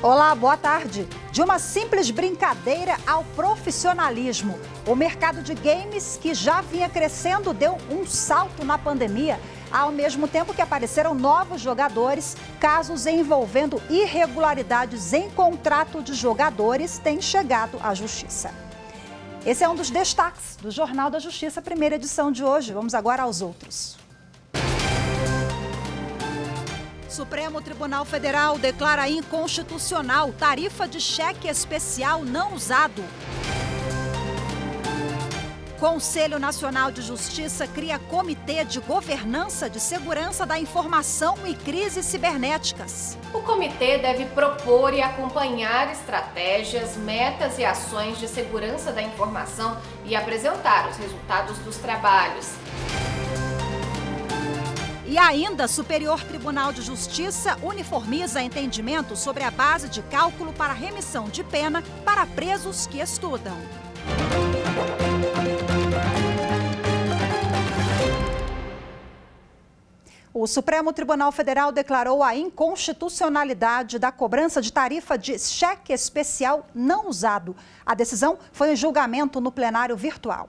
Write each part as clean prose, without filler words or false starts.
Olá, boa tarde. De uma simples brincadeira ao profissionalismo, o mercado de games, que já vinha crescendo, deu um salto na pandemia. Ao mesmo tempo que apareceram novos jogadores, casos envolvendo irregularidades em contrato de jogadores têm chegado à Justiça. Esse é um dos destaques do Jornal da Justiça, primeira edição de hoje. Vamos agora aos outros. Supremo Tribunal Federal declara inconstitucional tarifa de cheque especial não usado. Conselho Nacional de Justiça cria Comitê de Governança de Segurança da Informação e Crises Cibernéticas. O comitê deve propor e acompanhar estratégias, metas e ações de segurança da informação e apresentar os resultados dos trabalhos. E ainda, Superior Tribunal de Justiça uniformiza entendimento sobre a base de cálculo para remissão de pena para presos que estudam. O Supremo Tribunal Federal declarou a inconstitucionalidade da cobrança de tarifa de cheque especial não usado. A decisão foi em julgamento no plenário virtual.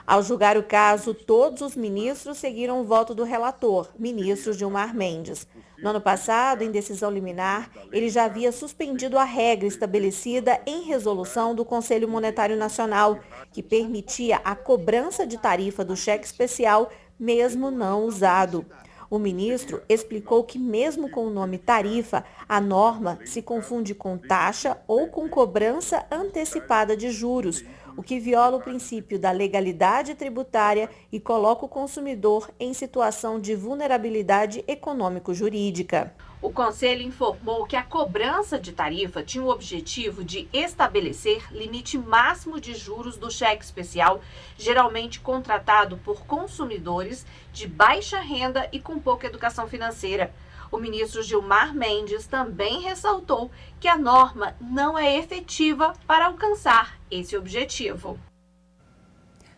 Ao julgar o caso, todos os ministros seguiram o voto do relator, ministro Gilmar Mendes. No ano passado, em decisão liminar, ele já havia suspendido a regra estabelecida em resolução do Conselho Monetário Nacional, que permitia a cobrança de tarifa do cheque especial, mesmo não usado. O ministro explicou que, mesmo com o nome tarifa, a norma se confunde com taxa ou com cobrança antecipada de juros, o que viola o princípio da legalidade tributária e coloca o consumidor em situação de vulnerabilidade econômico-jurídica. O Conselho informou que a cobrança de tarifa tinha o objetivo de estabelecer limite máximo de juros do cheque especial, geralmente contratado por consumidores de baixa renda e com pouca educação financeira. O ministro Gilmar Mendes também ressaltou que a norma não é efetiva para alcançar esse objetivo.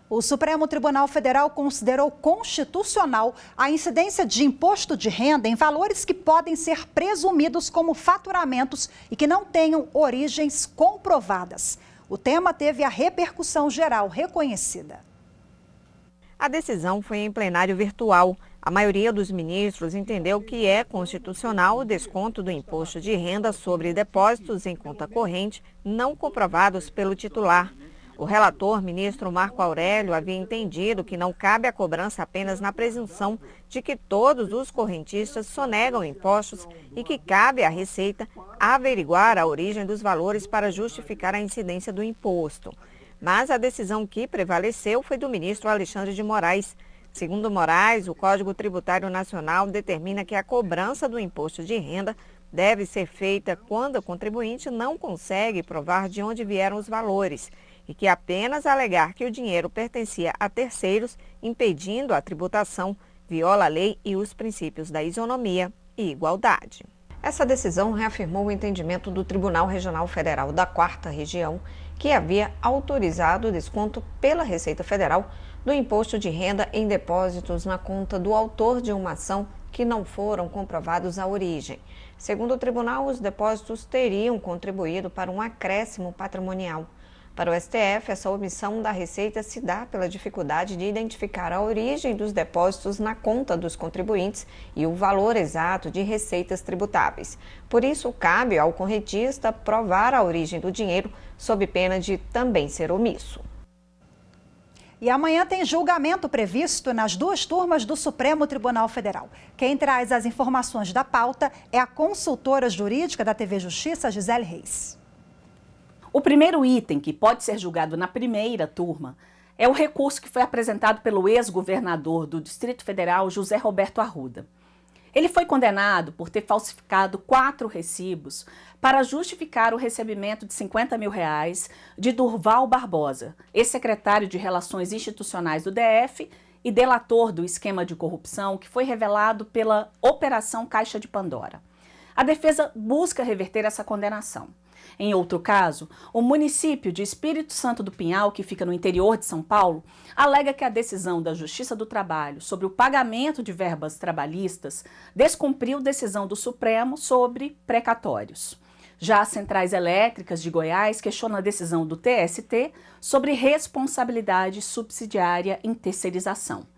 O Supremo Tribunal Federal considerou constitucional a incidência de imposto de renda em valores que podem ser presumidos como faturamentos e que não tenham origens comprovadas. O tema teve a repercussão geral reconhecida. A decisão foi em plenário virtual. A maioria dos ministros entendeu que é constitucional o desconto do imposto de renda sobre depósitos em conta corrente não comprovados pelo titular. O relator, ministro Marco Aurélio, havia entendido que não cabe a cobrança apenas na presunção de que todos os correntistas sonegam impostos e que cabe à Receita averiguar a origem dos valores para justificar a incidência do imposto. Mas a decisão que prevaleceu foi do ministro Alexandre de Moraes. Segundo Moraes, o Código Tributário Nacional determina que a cobrança do imposto de renda deve ser feita quando o contribuinte não consegue provar de onde vieram os valores e que apenas alegar que o dinheiro pertencia a terceiros, impedindo a tributação, viola a lei e os princípios da isonomia e igualdade. Essa decisão reafirmou o entendimento do Tribunal Regional Federal da 4ª Região, que havia autorizado o desconto pela Receita Federal do imposto de renda em depósitos na conta do autor de uma ação que não foram comprovados a origem. Segundo o tribunal, os depósitos teriam contribuído para um acréscimo patrimonial. Para o STF, essa omissão da Receita se dá pela dificuldade de identificar a origem dos depósitos na conta dos contribuintes e o valor exato de receitas tributáveis. Por isso, cabe ao correntista provar a origem do dinheiro, sob pena de também ser omisso. E amanhã tem julgamento previsto nas 2 turmas do Supremo Tribunal Federal. Quem traz as informações da pauta é a consultora jurídica da TV Justiça, Gisele Reis. O primeiro item que pode ser julgado na primeira turma é o recurso que foi apresentado pelo ex-governador do Distrito Federal, José Roberto Arruda. Ele foi condenado por ter falsificado 4 recibos para justificar o recebimento de R$50 mil de Durval Barbosa, ex-secretário de Relações Institucionais do DF e delator do esquema de corrupção que foi revelado pela Operação Caixa de Pandora. A defesa busca reverter essa condenação. Em outro caso, o município de Espírito Santo do Pinhal, que fica no interior de São Paulo, alega que a decisão da Justiça do Trabalho sobre o pagamento de verbas trabalhistas descumpriu decisão do Supremo sobre precatórios. Já as Centrais Elétricas de Goiás questionam a decisão do TST sobre responsabilidade subsidiária em terceirização.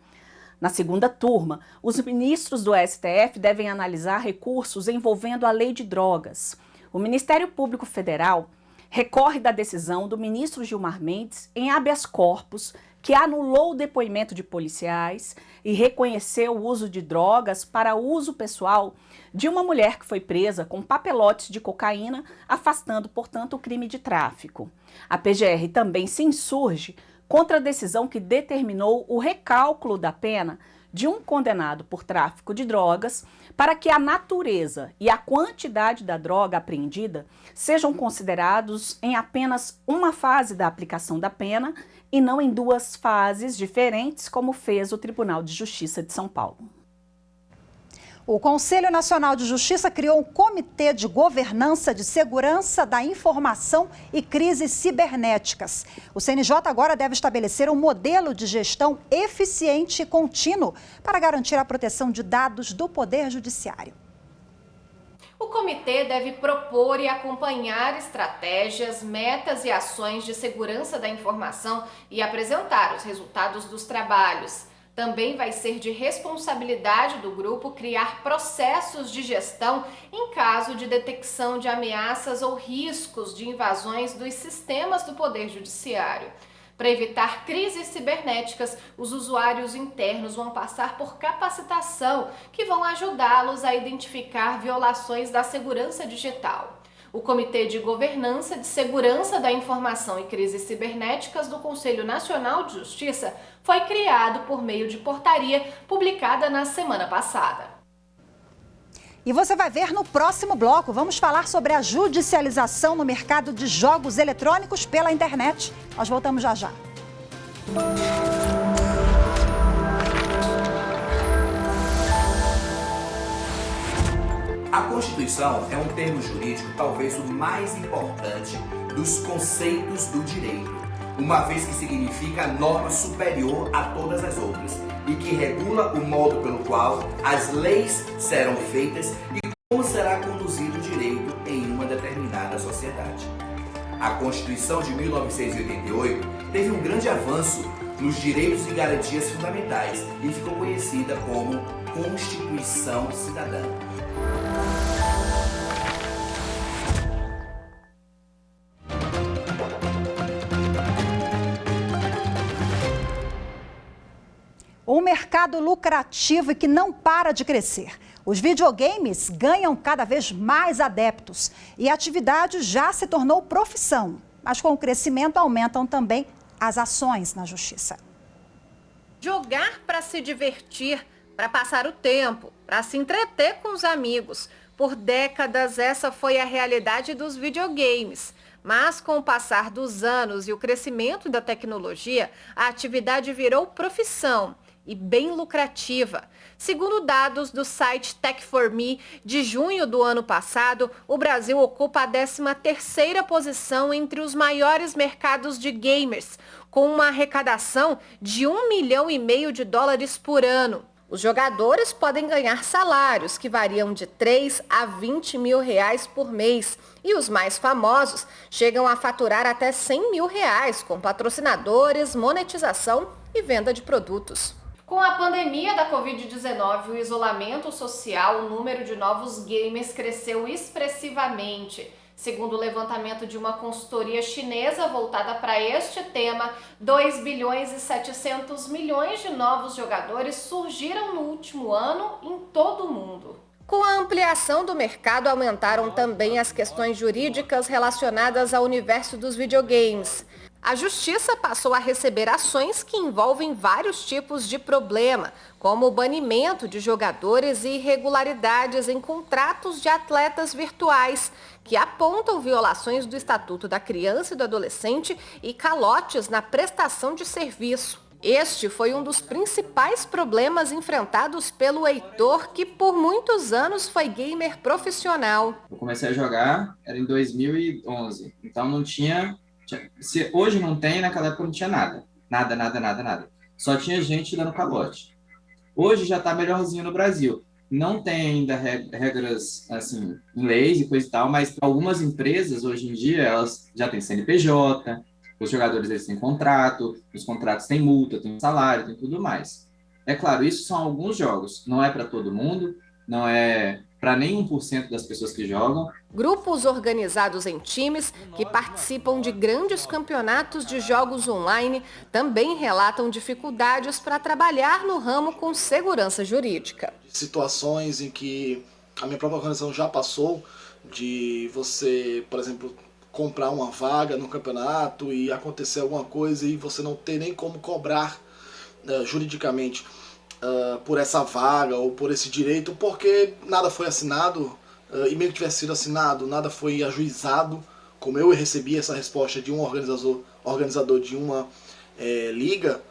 Na segunda turma, os ministros do STF devem analisar recursos envolvendo a Lei de Drogas. O Ministério Público Federal recorre da decisão do ministro Gilmar Mendes em habeas corpus, que anulou o depoimento de policiais e reconheceu o uso de drogas para uso pessoal de uma mulher que foi presa com papelotes de cocaína, afastando, portanto, o crime de tráfico. A PGR também se insurge contra a decisão que determinou o recálculo da pena de um condenado por tráfico de drogas para que a natureza e a quantidade da droga apreendida sejam considerados em apenas uma fase da aplicação da pena e não em duas fases diferentes, como fez o Tribunal de Justiça de São Paulo. O Conselho Nacional de Justiça criou um comitê de governança de segurança da informação e crises cibernéticas. O CNJ agora deve estabelecer um modelo de gestão eficiente e contínuo para garantir a proteção de dados do Poder Judiciário. O comitê deve propor e acompanhar estratégias, metas e ações de segurança da informação e apresentar os resultados dos trabalhos. Também vai ser de responsabilidade do grupo criar processos de gestão em caso de detecção de ameaças ou riscos de invasões dos sistemas do Poder Judiciário. Para evitar crises cibernéticas, os usuários internos vão passar por capacitação que vão ajudá-los a identificar violações da segurança digital. O Comitê de Governança de Segurança da Informação e Crises Cibernéticas do Conselho Nacional de Justiça foi criado por meio de portaria publicada na semana passada. E você vai ver no próximo bloco. Vamos falar sobre a judicialização no mercado de jogos eletrônicos pela internet. Nós voltamos já já. A Constituição é um termo jurídico talvez o mais importante dos conceitos do direito, uma vez que significa norma superior a todas as outras e que regula o modo pelo qual as leis serão feitas e como será conduzido o direito em uma determinada sociedade. A Constituição de 1988 teve um grande avanço nos direitos e garantias fundamentais e ficou conhecida como Constituição Cidadã. Um mercado lucrativo e que não para de crescer. Os videogames ganham cada vez mais adeptos e a atividade já se tornou profissão. Mas com o crescimento aumentam também as ações na justiça. Jogar para se divertir, para passar o tempo, para se entreter com os amigos. Por décadas, essa foi a realidade dos videogames. Mas com o passar dos anos e o crescimento da tecnologia, a atividade virou profissão e bem lucrativa. Segundo dados do site Tech4Me, de junho do ano passado, o Brasil ocupa a 13ª posição entre os maiores mercados de gamers, com uma arrecadação de US$ 1,5 milhão por ano. Os jogadores podem ganhar salários que variam de 3 a 20 mil reais por mês e os mais famosos chegam a faturar até 100 mil reais com patrocinadores, monetização e venda de produtos. Com a pandemia da Covid-19 e o isolamento social, o número de novos gamers cresceu expressivamente. Segundo o levantamento de uma consultoria chinesa voltada para este tema, 2 bilhões e 700 milhões de novos jogadores surgiram no último ano em todo o mundo. Com a ampliação do mercado, aumentaram também as questões jurídicas relacionadas ao universo dos videogames. A Justiça passou a receber ações que envolvem vários tipos de problema, como o banimento de jogadores e irregularidades em contratos de atletas virtuais, que apontam violações do Estatuto da Criança e do Adolescente e calotes na prestação de serviço. Este foi um dos principais problemas enfrentados pelo Heitor, que por muitos anos foi gamer profissional. Eu comecei a jogar, era em 2011, então não tinha... Se hoje não tem, naquela época não tinha nada. Nada. Só tinha gente dando calote. Hoje já está melhorzinho no Brasil. não tem ainda regras assim em leis e coisa e tal, mas algumas empresas hoje em dia elas já têm CNPJ, os jogadores eles têm contrato, os contratos têm multa, têm salário, tem tudo mais. É claro, isso são alguns jogos, não é para todo mundo, não é para nem 1% das pessoas que jogam. Grupos organizados em times que participam de grandes campeonatos de jogos online também relatam dificuldades para trabalhar no ramo com segurança jurídica. Situações em que a minha própria organização já passou de você, por exemplo, comprar uma vaga no campeonato e acontecer alguma coisa e você não ter nem como cobrar juridicamente por essa vaga ou por esse direito, porque nada foi assinado, e mesmo que tivesse sido assinado, nada foi ajuizado, como eu recebi essa resposta de um organizador de uma liga.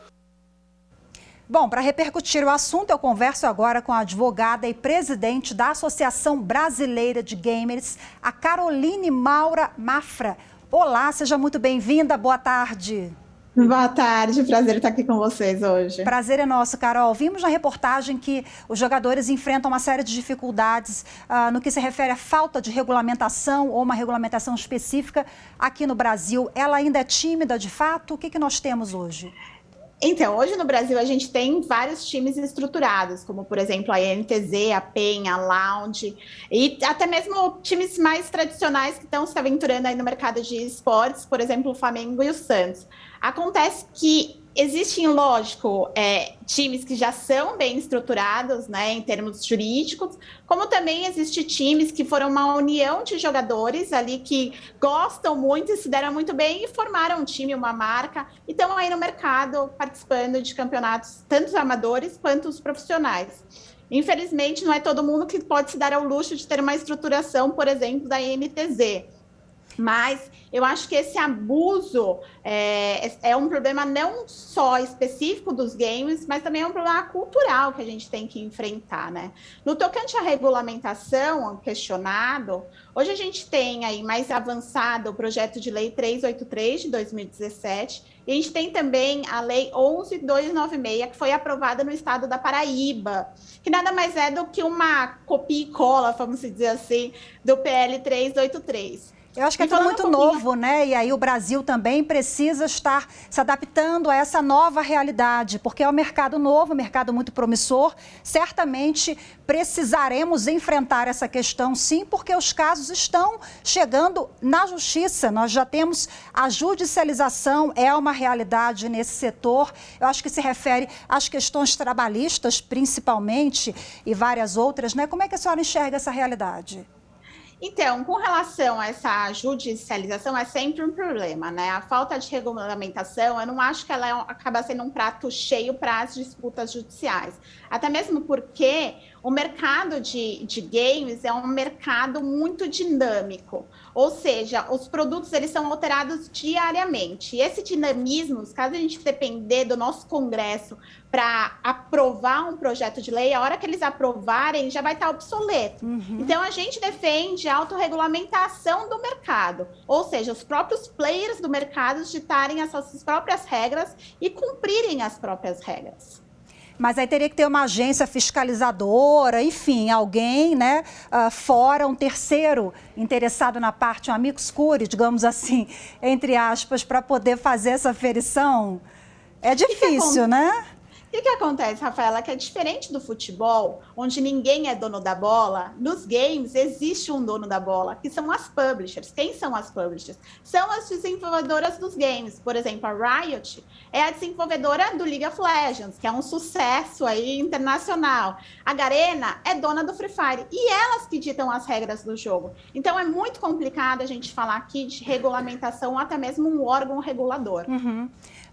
Bom, para repercutir o assunto, eu converso agora com a advogada e presidente da Associação Brasileira de Gamers, a Caroline Maura Mafra. Olá, seja muito bem-vinda, boa tarde. Boa tarde, prazer estar aqui com vocês hoje. Prazer é nosso, Carol. Vimos na reportagem que os jogadores enfrentam uma série de dificuldades no que se refere à falta de regulamentação ou uma regulamentação específica aqui no Brasil. Ela ainda é tímida, de fato? O que nós temos hoje? Então, hoje no Brasil a gente tem vários times estruturados, como por exemplo a INTZ, a PEN, a Lounge, e até mesmo times mais tradicionais que estão se aventurando aí no mercado de esportes, por exemplo o Flamengo e o Santos. Acontece que existem, lógico, times que já são bem estruturados, né, em termos jurídicos, como também existem times que foram uma união de jogadores ali que gostam muito e se deram muito bem e formaram um time, uma marca, e estão aí no mercado participando de campeonatos, tanto os amadores quanto os profissionais. Infelizmente, não é todo mundo que pode se dar ao luxo de ter uma estruturação, por exemplo, da INTZ. Mas eu acho que esse abuso é um problema não só específico dos games, mas também é um problema cultural que a gente tem que enfrentar, né? No tocante à regulamentação questionado, hoje a gente tem aí mais avançado o projeto de lei 383 de 2017, e a gente tem também a lei 11.296, que foi aprovada no estado da Paraíba, que nada mais é do que uma copia e cola, vamos dizer assim, do PL 383. Eu acho que é tudo muito novo, né? E aí o Brasil também precisa estar se adaptando a essa nova realidade, porque é um mercado novo, um mercado muito promissor. Certamente precisaremos enfrentar essa questão, sim, porque os casos estão chegando na justiça. Nós já temos a judicialização, é uma realidade nesse setor. Eu acho que se refere às questões trabalhistas, principalmente, e várias outras, né? Como é que a senhora enxerga essa realidade? Então, com relação a essa judicialização, é sempre um problema, né? A falta de regulamentação, eu não acho que ela acaba sendo um prato cheio para as disputas judiciais. Até mesmo porque o mercado de games é um mercado muito dinâmico. Ou seja, os produtos eles são alterados diariamente. E esse dinamismo, caso a gente depender do nosso Congresso para aprovar um projeto de lei, a hora que eles aprovarem já vai estar obsoleto. Então, a gente defende a autorregulamentação do mercado. Ou seja, os próprios players do mercado ditarem as suas próprias regras e cumprirem as próprias regras. Mas aí teria que ter uma agência fiscalizadora, enfim, alguém, né, fora, um terceiro interessado na parte, um amicus curiae, digamos assim, entre aspas, para poder fazer essa aferição. É difícil, né? E o que acontece, Rafaela, que é diferente do futebol, onde ninguém é dono da bola, nos games existe um dono da bola, que são as publishers. Quem são as publishers? São as desenvolvedoras dos games. Por exemplo, a Riot é a desenvolvedora do League of Legends, que é um sucesso aí internacional. A Garena é dona do Free Fire e elas que ditam as regras do jogo. Então é muito complicado a gente falar aqui de regulamentação ou até mesmo um órgão regulador.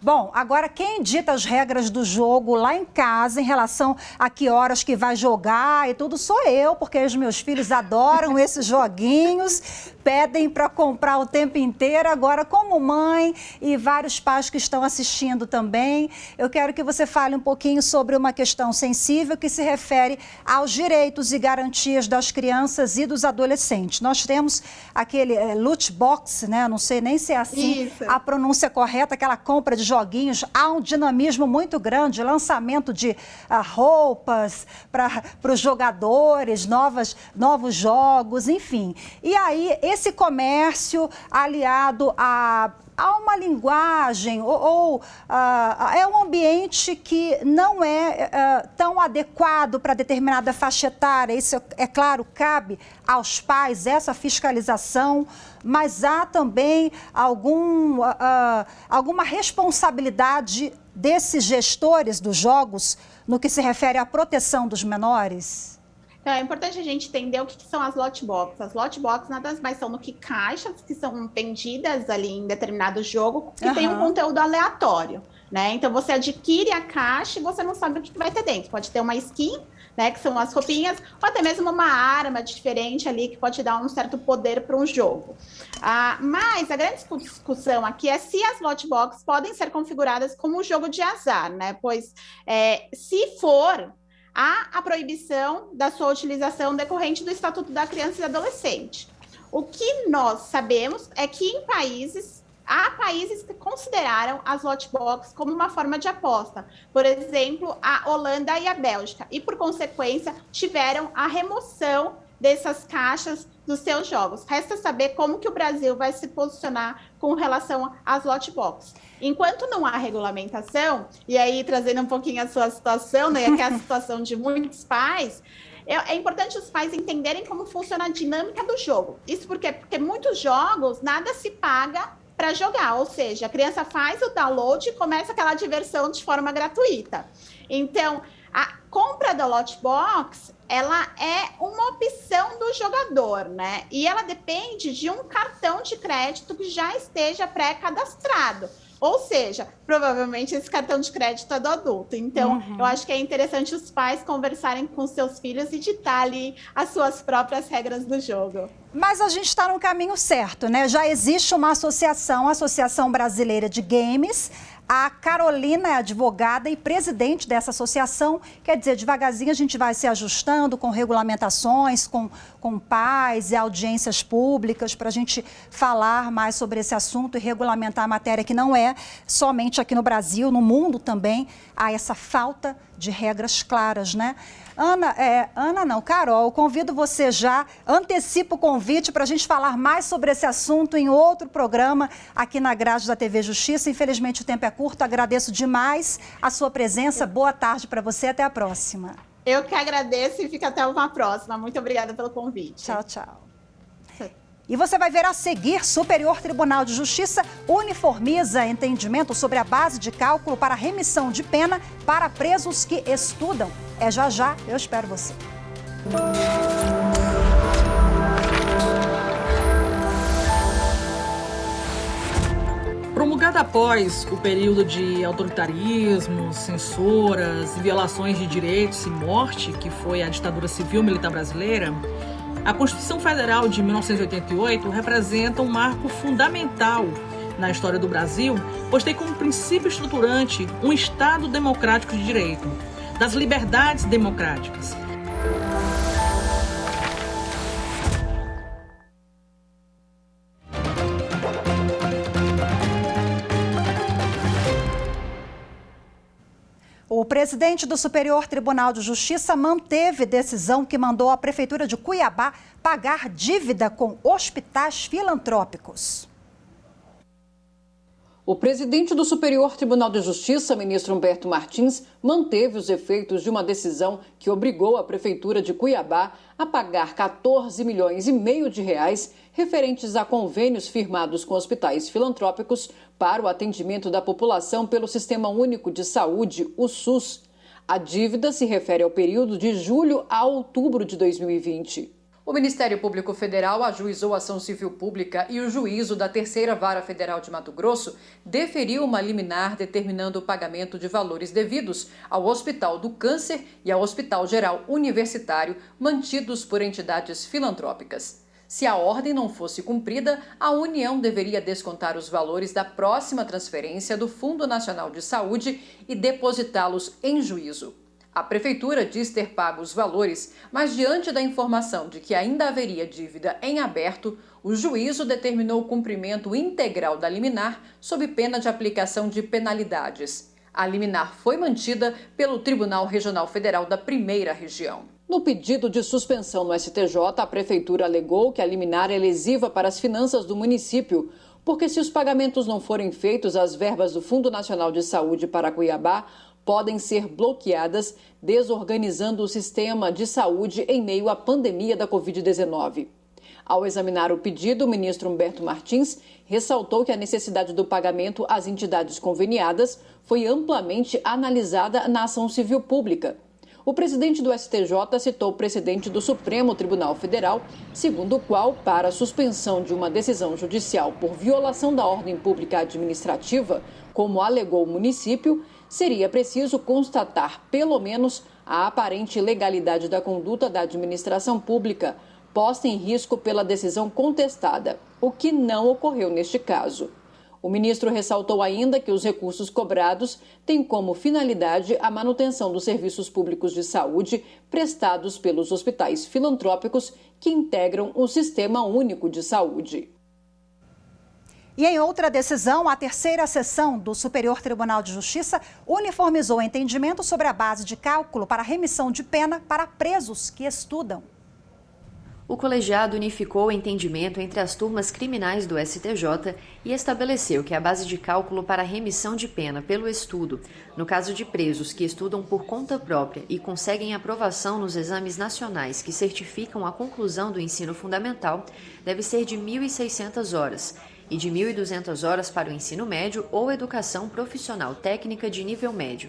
Bom, agora quem dita as regras do jogo lá em casa em relação a que horas que vai jogar e tudo sou eu, porque os meus filhos adoram esses joguinhos. pedem para comprar o tempo inteiro. Agora, como mãe e vários pais que estão assistindo também, eu quero que você fale um pouquinho sobre uma questão sensível que se refere aos direitos e garantias das crianças e dos adolescentes. Nós temos aquele loot box, né? Não sei nem se é assim Isso. a pronúncia correta, aquela compra de joguinhos. Há um dinamismo muito grande, lançamento de roupas para os jogadores, novos jogos, enfim. E aí, esse comércio aliado a uma linguagem é um ambiente que não é tão adequado para determinada faixa etária. Isso, é claro, cabe aos pais essa fiscalização, mas há também alguma responsabilidade desses gestores dos jogos no que se refere à proteção dos menores? Então, é importante a gente entender o que são as lot boxes. As lot boxes nada mais são do que caixas que são vendidas ali em determinado jogo que tem um conteúdo aleatório, né? Então, você adquire a caixa e você não sabe o que vai ter dentro. Pode ter uma skin, né, que são as roupinhas, ou até mesmo uma arma diferente ali que pode dar um certo poder para um jogo. Mas a grande discussão aqui é se as lot boxes podem ser configuradas como um jogo de azar, né? Pois se for, há a proibição da sua utilização decorrente do Estatuto da Criança e do Adolescente. O que nós sabemos é que há países que consideraram as lot boxes como uma forma de aposta. Por exemplo, a Holanda e a Bélgica. E, por consequência, tiveram a remoção dessas caixas dos seus jogos. Resta saber como que o Brasil vai se posicionar com relação às lot boxes. Enquanto não há regulamentação, e aí trazendo um pouquinho a sua situação, né, que é a situação de muitos pais, é importante os pais entenderem como funciona a dinâmica do jogo. Isso porque muitos jogos, nada se paga para jogar, ou seja, a criança faz o download e começa aquela diversão de forma gratuita. Então, a compra da lot box, ela é uma opção do jogador, né? E ela depende de um cartão de crédito que já esteja pré-cadastrado. Ou seja, provavelmente esse cartão de crédito é do adulto. Então, eu acho que é interessante os pais conversarem com seus filhos e ditar ali as suas próprias regras do jogo. Mas a gente está no caminho certo, né? Já existe uma associação, a Associação Brasileira de Games. A Carolina é advogada e presidente dessa associação. Quer dizer, devagarzinho a gente vai se ajustando com regulamentações, com pais e audiências públicas para a gente falar mais sobre esse assunto e regulamentar a matéria que não é somente aqui no Brasil, no mundo também há essa falta de regras claras, né? Carol, convido você já, antecipo o convite para a gente falar mais sobre esse assunto em outro programa aqui na grade da TV Justiça. Infelizmente o tempo é curto, agradeço demais a sua presença, boa tarde para você, até a próxima. Eu que agradeço e fica até uma próxima. Muito obrigada pelo convite. Tchau, tchau. E você vai ver a seguir, Superior Tribunal de Justiça uniformiza entendimento sobre a base de cálculo para remissão de pena para presos que estudam. É já já, eu espero você. Promulgada após o período de autoritarismo, censuras, violações de direitos e morte, que foi a ditadura civil-militar brasileira, a Constituição Federal de 1988 representa um marco fundamental na história do Brasil, pois tem como princípio estruturante um Estado democrático de direito, das liberdades democráticas. O presidente do Superior Tribunal de Justiça manteve decisão que mandou a Prefeitura de Cuiabá pagar dívida com hospitais filantrópicos. O presidente do Superior Tribunal de Justiça, ministro Humberto Martins, manteve os efeitos de uma decisão que obrigou a Prefeitura de Cuiabá a pagar 14 milhões e meio de reais referentes a convênios firmados com hospitais filantrópicos para o atendimento da população pelo Sistema Único de Saúde, o SUS. A dívida se refere ao período de julho a outubro de 2020. O Ministério Público Federal ajuizou a ação civil pública e o juízo da Terceira Vara Federal de Mato Grosso deferiu uma liminar determinando o pagamento de valores devidos ao Hospital do Câncer e ao Hospital Geral Universitário, mantidos por entidades filantrópicas. Se a ordem não fosse cumprida, a União deveria descontar os valores da próxima transferência do Fundo Nacional de Saúde e depositá-los em juízo. A Prefeitura diz ter pago os valores, mas diante da informação de que ainda haveria dívida em aberto, o juízo determinou o cumprimento integral da liminar sob pena de aplicação de penalidades. A liminar foi mantida pelo Tribunal Regional Federal da Primeira Região. No pedido de suspensão no STJ, a Prefeitura alegou que a liminar é lesiva para as finanças do município, porque se os pagamentos não forem feitos, as verbas do Fundo Nacional de Saúde para Cuiabá podem ser bloqueadas, desorganizando o sistema de saúde em meio à pandemia da Covid-19. Ao examinar o pedido, o ministro Humberto Martins ressaltou que a necessidade do pagamento às entidades conveniadas foi amplamente analisada na ação civil pública. O presidente do STJ citou o precedente do Supremo Tribunal Federal, segundo o qual, para a suspensão de uma decisão judicial por violação da ordem pública administrativa, como alegou o município, seria preciso constatar, pelo menos, a aparente legalidade da conduta da administração pública, posta em risco pela decisão contestada, o que não ocorreu neste caso. O ministro ressaltou ainda que os recursos cobrados têm como finalidade a manutenção dos serviços públicos de saúde prestados pelos hospitais filantrópicos que integram o Sistema Único de Saúde. E em outra decisão, a terceira sessão do Superior Tribunal de Justiça uniformizou o entendimento sobre a base de cálculo para remissão de pena para presos que estudam. O colegiado unificou o entendimento entre as turmas criminais do STJ e estabeleceu que a base de cálculo para remissão de pena pelo estudo, no caso de presos que estudam por conta própria e conseguem aprovação nos exames nacionais que certificam a conclusão do ensino fundamental, deve ser de 1.600 horas e de 1.200 horas para o ensino médio ou educação profissional técnica de nível médio.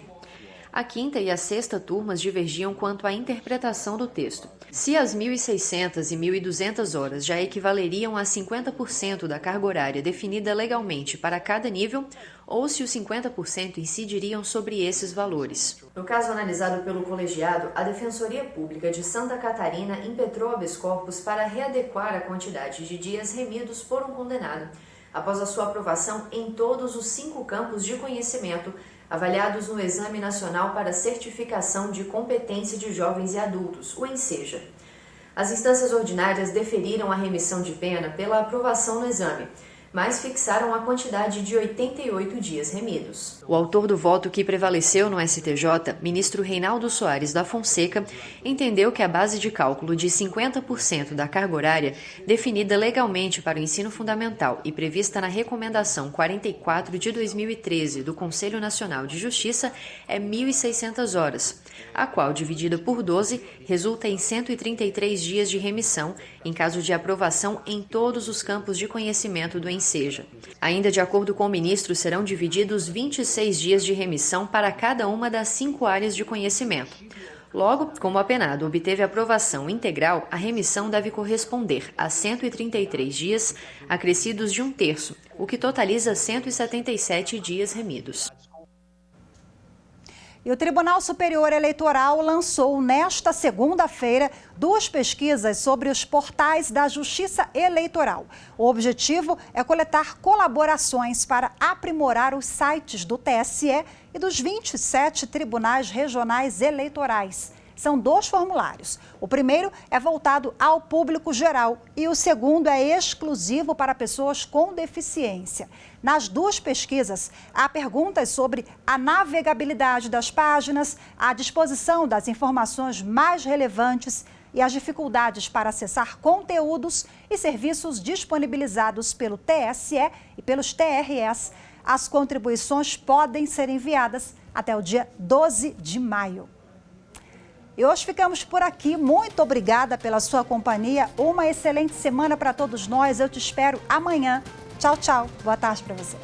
A quinta e a sexta turmas divergiam quanto à interpretação do texto. Se as 1.600 e 1.200 horas já equivaleriam a 50% da carga horária definida legalmente para cada nível, ou se os 50% incidiriam sobre esses valores. No caso analisado pelo colegiado, a Defensoria Pública de Santa Catarina impetrou habeas corpus para readequar a quantidade de dias remidos por um condenado, após a sua aprovação em todos os 5 campos de conhecimento avaliados no Exame Nacional para Certificação de Competência de Jovens e Adultos, o ENSEJA. As instâncias ordinárias deferiram a remissão de pena pela aprovação no exame, mas fixaram a quantidade de 88 dias remidos. O autor do voto que prevaleceu no STJ, ministro Reinaldo Soares da Fonseca, entendeu que a base de cálculo de 50% da carga horária, definida legalmente para o ensino fundamental e prevista na Recomendação 44 de 2013 do Conselho Nacional de Justiça, é 1.600 horas, a qual, dividida por 12, resulta em 133 dias de remissão, em caso de aprovação em todos os campos de conhecimento do ENSEJA. Ainda de acordo com o ministro, serão divididos 26 dias de remissão para cada uma das 5 áreas de conhecimento. Logo, como o apenado obteve aprovação integral, a remissão deve corresponder a 133 dias, acrescidos de 1/3, o que totaliza 177 dias remidos. E o Tribunal Superior Eleitoral lançou nesta segunda-feira 2 pesquisas sobre os portais da Justiça Eleitoral. O objetivo é coletar colaborações para aprimorar os sites do TSE e dos 27 tribunais regionais eleitorais. São 2 formulários. O primeiro é voltado ao público geral e o segundo é exclusivo para pessoas com deficiência. Nas 2 pesquisas, há perguntas sobre a navegabilidade das páginas, a disposição das informações mais relevantes e as dificuldades para acessar conteúdos e serviços disponibilizados pelo TSE e pelos TRS. As contribuições podem ser enviadas até o dia 12 de maio. E hoje ficamos por aqui. Muito obrigada pela sua companhia. Uma excelente semana para todos nós. Eu te espero amanhã. Tchau, tchau. Boa tarde para você.